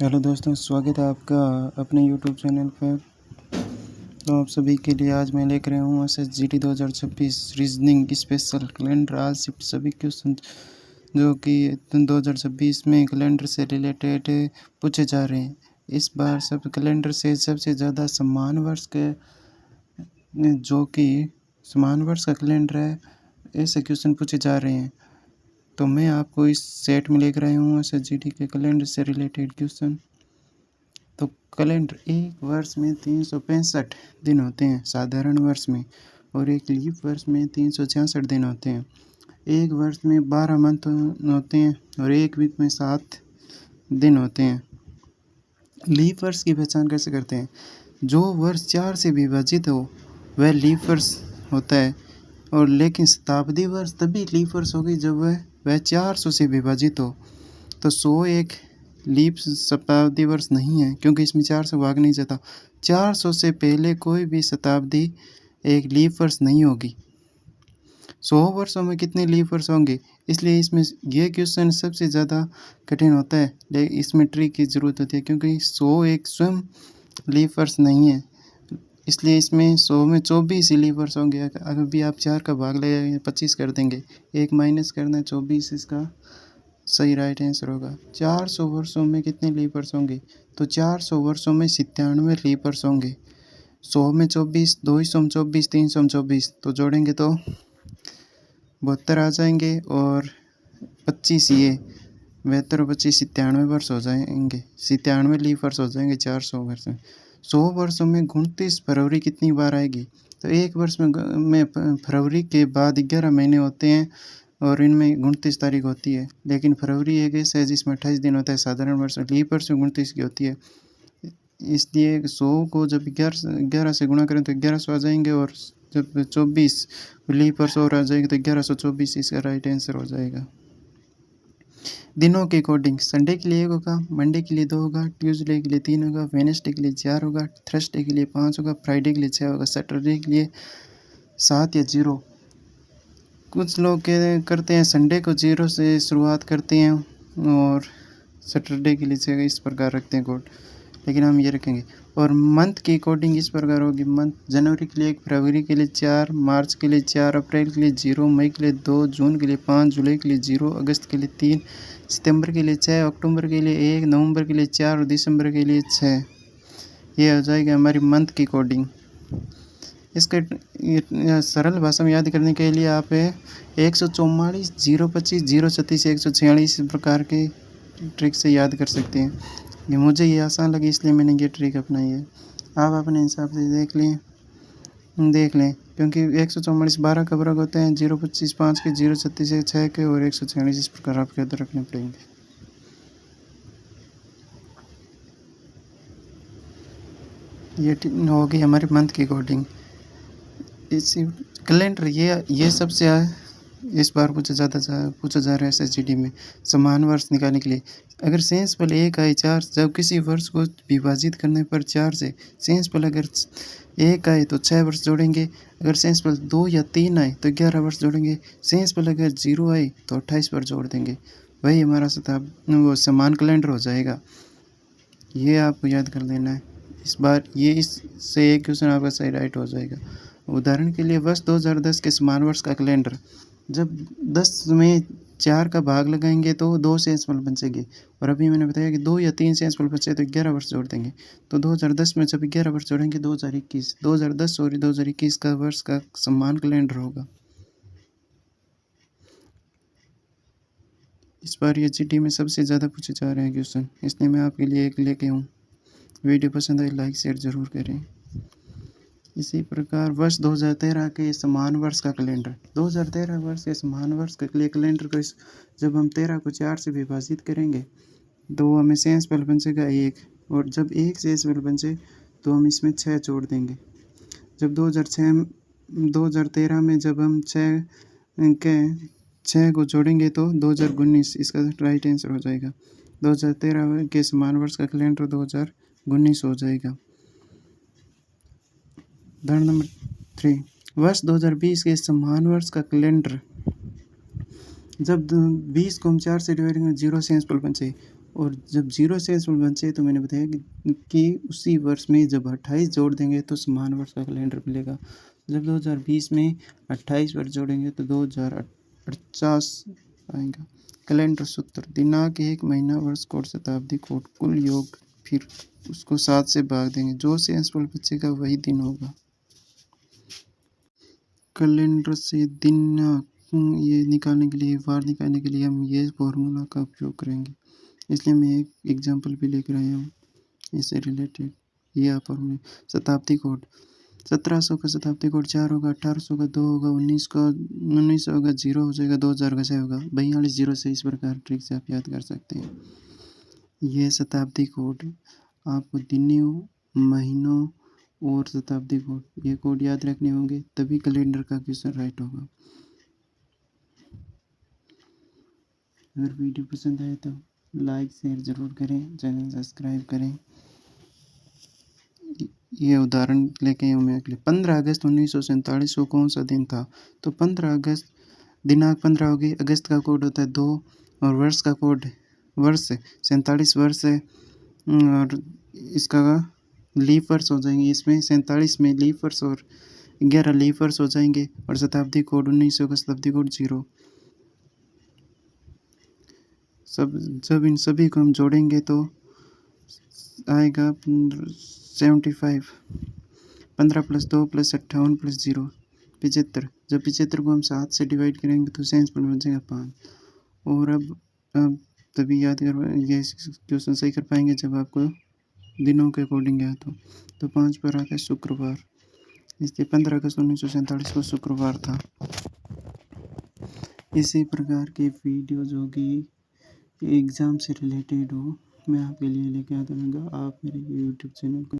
Hello दोस्तों, स्वागत है आपका अपने यूट्यूब चैनल पर। तो आप सभी के लिए आज मैं लेकर आया हूँ SSGD 2026 रीजनिंग स्पेशल कैलेंडर। आज सभी क्वेश्चन जो कि 2026 में कैलेंडर से रिलेटेड पूछे जा रहे हैं। इस बार सब कैलेंडर से सबसे ज़्यादा समान वर्ष के जो कि समान वर्ष का कैलेंडर है, ऐसे क्वेश्चन पूछे जा रहे हैं। तो मैं आपको इस सेट में लेकर आया हूँ SSGD के कैलेंडर से रिलेटेड क्वेश्चन। तो कैलेंडर एक वर्ष में 365 दिन होते हैं साधारण वर्ष में, और एक लीप वर्ष में 366 दिन होते हैं। एक वर्ष में 12 मंथ होते हैं और एक वीक में 7 दिन होते हैं। लीप वर्ष की पहचान कैसे करते हैं? जो वर्ष 4 से विभाजित हो वह लीप वर्ष होता है, और लेकिन शताब्दी वर्ष तभी लीप वर्ष होगी जब वह 400 से विभाजित हो। तो 100 एक लीप शताब्दी वर्ष नहीं है, क्योंकि इसमें 400 भाग नहीं जाता। 400 से पहले कोई भी शताब्दी एक लीप वर्ष नहीं होगी। 100 वर्षों में कितने लीप वर्ष होंगे? इसलिए इसमें ये क्वेश्चन सबसे ज़्यादा कठिन होता है, लेकिन इसमें ट्रिक की ज़रूरत होती है, क्योंकि 100 एक स्वयं लीप वर्ष नहीं है। इसलिए इसमें 100 में 24 ही लीप वर्ष होंगे। अगर भी आप 4 का भाग लगाएंगे 25 कर देंगे, एक माइनस करना है 24, इसका सही राइट आंसर होगा। 400 वर्षों में कितने लीप वर्ष होंगे? तो 400 वर्षों में 97 लीप वर्ष होंगे। 100 में 24, 200 में 24, 300 में 24, तो जोड़ेंगे तो 72 आ जाएंगे, और 25 ये 72 और 25 97 वर्ष हो जाएंगे। 97 लीप वर्ष हो जाएंगे 400 वर्ष में। 100 वर्षों में 29 फरवरी कितनी बार आएगी? तो एक वर्ष में फरवरी के बाद 11 महीने होते हैं और इनमें 29 तारीख होती है, लेकिन फरवरी एक ऐसा है जिसमें 28 दिन होता है साधारण वर्ष। लीप वर्ष में 29 की होती है। इसलिए 100 को जब 11 से गुणा करें तो 1100 आ जाएंगे, और जब 24 लीप वर्ष और आ जाएगी तो 1124 इसका राइट आंसर हो जाएगा। दिनों के अकॉर्डिंग संडे के लिए 1 होगा, मंडे के लिए 2 होगा, ट्यूसडे के लिए 3 होगा, वेडनेसडे के लिए 4 होगा, थर्सडे के लिए 5 होगा, फ्राइडे के लिए 6 होगा, सैटरडे के लिए 7 या 0। कुछ लोग करते हैं संडे को 0 से शुरुआत करते हैं और सैटरडे के लिए इस प्रकार रखते हैं कोड, लेकिन हम ये रखेंगे। और मंथ की कोडिंग इस प्रकार होगी। मंथ जनवरी के लिए 1, फरवरी के लिए 4, मार्च के लिए 4, अप्रैल के लिए 0, मई के लिए 2, जून के लिए 5, जुलाई के लिए 0, अगस्त के लिए 3, सितंबर के लिए 6, अक्टूबर के लिए 1, नवंबर के लिए 4 और दिसंबर के लिए 6। ये हो जाएगी हमारी मंथ की कोडिंग। इसके सरल भाषा में याद करने के लिए आप 144, 025, 036, 146 प्रकार के ट्रिक से याद कर सकते हैं। ये मुझे ये आसान लगी इसलिए मैंने ये ट्रिक अपनाई है। आप अपने हिसाब से देख लें, क्योंकि 144 12 का वर्ग होते हैं, 025 5 के, 036 6 के, और 146 इस प्रकार आपके अंदर रखने पड़ेंगे। ये होगी हमारी मंथ की कोडिंग। इसी कैलेंडर ये सबसे इस बार पूछा जा रहा है SSGD में समान वर्ष निकालने के लिए। अगर सेंस पल 1 आए 4, जब किसी वर्ष को विभाजित करने पर 4 से सेंस पल अगर 1 आए तो 6 वर्ष जोड़ेंगे, अगर सेंस पल 2 या 3 आए तो 11 वर्ष जोड़ेंगे, सेंस पल अगर 0 आए तो 28 वर्ष जोड़ देंगे। वही हमारा वो समान कैलेंडर हो जाएगा। ये आपको याद कर लेना है। इस बार ये इससे एक क्वेश्चन आपका सही राइट हो जाएगा। उदाहरण के लिए वर्ष 2010 के समान वर्ष का कैलेंडर, जब 10 में 4 का भाग लगाएंगे तो 2 सेंसपल बचेंगे, और अभी मैंने बताया कि 2 या 3 सेंसपल बचे तो 11 वर्ष जोड़ देंगे। तो 2010 में जब 11 वर्ष जोड़ेंगे 2010 और 2021 का वर्ष का समान कैलेंडर होगा। इस बार ये GD में सबसे ज़्यादा पूछे जा रहे हैं क्वेश्चन, इसलिए मैं आपके लिए एक लेके हूँ। वीडियो पसंद आए लाइक शेयर ज़रूर करें। इसी प्रकार वर्ष 2013 के समान वर्ष का कैलेंडर, 2013 वर्ष के समान वर्ष के लिए कैलेंडर को जब हम 13 को 4 से विभाजित करेंगे तो हमें सेंस पल बचेगा 1, और जब 1 सेंस पल बचे तो हम इसमें 6 जोड़ देंगे। जब 2013 में जब हम 6 को जोड़ेंगे तो 2019 इसका राइट आंसर हो जाएगा। 2013 के समान वर्ष का कैलेंडर 2019 हो जाएगा। उदाहरण नंबर 3, वर्ष 2020 के समान वर्ष का कैलेंडर, जब 20 को हम 4 से डिवाइड करें 0 सेंस पल बचे, और जब 0 से बचे तो मैंने बताया कि उसी वर्ष में जब 28 जोड़ देंगे तो समान वर्ष का कैलेंडर मिलेगा। जब 2020 में 28 वर्ष जोड़ेंगे तो 2048 आएगा। कैलेंडर सूत्र: दिनांक, एक, महीना, वर्ष कोड, शताब्दी कोड, कुल योग, फिर उसको 7 से भाग देंगे। जो से अंशफल बचेगा वही दिन होगा। कैलेंडर से दिनांक ये निकालने के लिए, वार निकालने के लिए हम ये फॉर्मूला का उपयोग करेंगे। इसलिए मैं एक एग्जांपल भी लेकर आया हूँ इससे रिलेटेड। ये फॉर्मूला: शताब्दी कोड 1700 का शताब्दी कोड 4 होगा, 1800 का 2 होगा, 1900 का 0 हो जाएगा, 2000 का 6 होगा। 42 0 से इस प्रकार ट्रिक से आप याद कर सकते हैं। ये शताब्दी कोड आपको दिनों, महीनों और शताब्दी कोड, ये कोड याद रखने होंगे, तभी कैलेंडर का क्वेश्चन राइट होगा। अगर वीडियो पसंद आए तो लाइक शेयर ज़रूर करें, चैनल सब्सक्राइब करें। ये उदाहरण लेके मैं अगले 15 अगस्त 1947 को कौन सा दिन था? तो 15 अगस्त, दिनांक 15 होगी, अगस्त का कोड होता है 2 और वर्ष का कोड वर्ष 47 वर्ष है। और इसका लीप वर्ष हो जाएंगे, इसमें 47 में लीप वर्ष और 11 लीप वर्ष हो जाएंगे। और शताब्दी कोड 1900 का शताब्दी कोड 0। जब इन सभी को हम जोड़ेंगे तो आएगा 75। 15 + 2 + 58 + 0 75। जब 75 को हम 7 से डिवाइड करेंगे तो सेंस पर बचेगा 5। और अब तभी याद कर, ये क्वेश्चन सही कर पाएंगे जब आपको दिनों के अकॉर्डिंग याद हो। तो 5 पर आता है शुक्रवार, इसलिए 15 अगस्त 1947 को शुक्रवार था। इसी प्रकार के वीडियो जो कि एग्ज़ाम से रिलेटेड हो, मैं आपके लिए लेके आता रहूँगा। आप मेरे यूट्यूब चैनल को